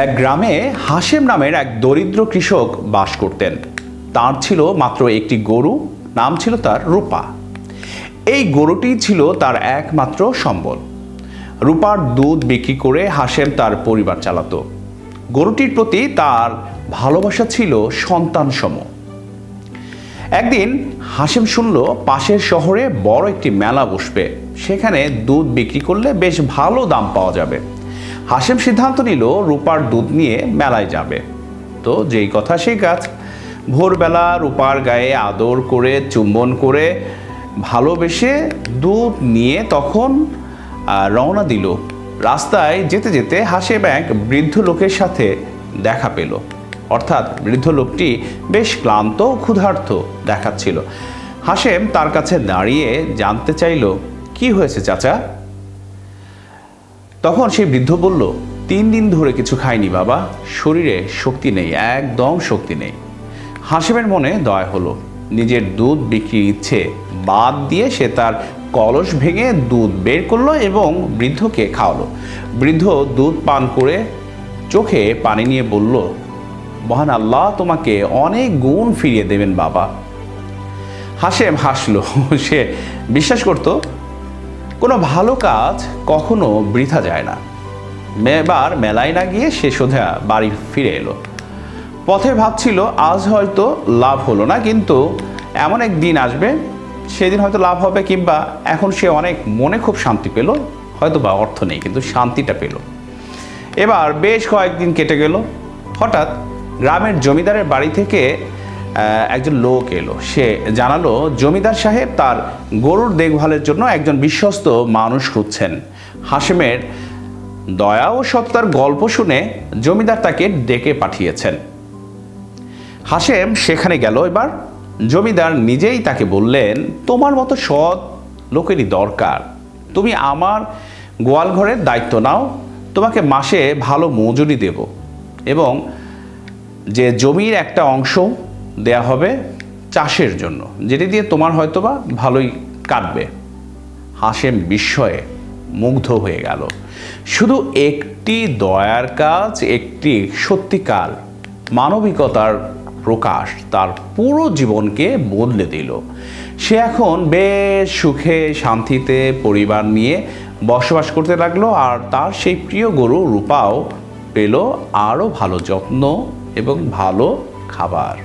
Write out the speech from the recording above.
এক গ্রামে হাশেম নামের এক দরিদ্র কৃষক বাস করতেন। তার ছিল মাত্র একটি গরু, নাম ছিল তার রূপা। এই গরুটি ছিল তার একমাত্র সম্বল। রূপার দুধ বিক্রি করে হাশেম তার পরিবার চালাতো। গরুটির প্রতি তার ভালোবাসা ছিল সন্তানসম। একদিন হাশেম শুনল পাশের শহরে বড় একটি মেলা বসবে, সেখানে দুধ বিক্রি করলে বেশ ভালো দাম পাওয়া যাবে। হাশেম সিদ্ধান্ত নিল রূপার দুধ নিয়ে মেলায় যাবে। তো যেই কথা সেই কাজ। ভোরবেলা রূপার গায়ে আদর করে চুম্বন করে ভালোবেসে দুধ নিয়ে তখন রওনা দিল। রাস্তায় যেতে যেতে হাশেম এক বৃদ্ধ লোকের সাথে দেখা পেল। অর্থাৎ বৃদ্ধ লোকটি বেশ ক্লান্ত ক্ষুধার্ত দেখাচ্ছিল। হাশেম তার কাছে দাঁড়িয়ে জানতে চাইল, কি হয়েছে চাচা? তখন সেই বৃদ্ধ বলল, 3 দিন ধরে কিছু খাইনি বাবা, শরীরে শক্তি নেই, একদম শক্তি নেই। হাশেমের মনে দয়া হলো। নিজের দুধ বিক্রির ইচ্ছে বাদ দিয়ে সে তার কলস ভেঙে দুধ বের করলো এবং বৃদ্ধকে খাওয়ালো। বৃদ্ধ দুধ পান করে চোখে পানি নিয়ে বলল, মহান আল্লাহ তোমাকে অনেক গুণ ফিরিয়ে দেবেন বাবা। হাশেম হাসলো। সে বিশ্বাস করত কোনো ভালো কাজ কখনো বৃথা যায় না। এবার মেলায় না গিয়ে সে সোজা বাড়ি ফিরে এলো। পথে ভাবছিল আজ হয়তো লাভ হলো না, কিন্তু এমন এক দিন আসবে সেদিন হয়তো লাভ হবে, কিংবা এখন সে অনেক মনে খুব শান্তি পেল, হয়তো বা অর্থ নেই কিন্তু শান্তিটা পেল। এবার বেশ কয়েকদিন কেটে গেল। হঠাৎ গ্রামের জমিদারের বাড়ি থেকে একজন লোক এলো। সে জানালো জমিদার সাহেব তার গরুর দেখভালের জন্য একজন বিশ্বস্ত মানুষ খুঁজছেন। হাশেমের দয়া ও সত্তার গল্প শুনে জমিদার তাকে ডেকে পাঠিয়েছেন। হাশেম সেখানে গেল। এবার জমিদার নিজেই তাকে বললেন, তোমার মতো সৎ লোকেরই দরকার, তুমি আমার গোয়াল ঘরের দায়িত্ব নাও, তোমাকে মাসে ভালো মজুরি দেব এবং যে জমির একটা অংশ দেয়া হবে চাষের জন্য, যেটি দিয়ে তোমার হয়তোবা ভালোই কাটবে। হাশেম বিস্ময়ে মুগ্ধ হয়ে গেল। শুধু একটি দয়ার কাজ, একটি সত্যিকার মানবিকতার প্রকাশ তার পুরো জীবনকে বদলে দিল। সে এখন বেশ সুখে শান্তিতে পরিবার নিয়ে বসবাস করতে লাগলো, আর তার সেই প্রিয় গরু রূপাও পেল আরও ভালো যত্ন এবং ভালো খাবার।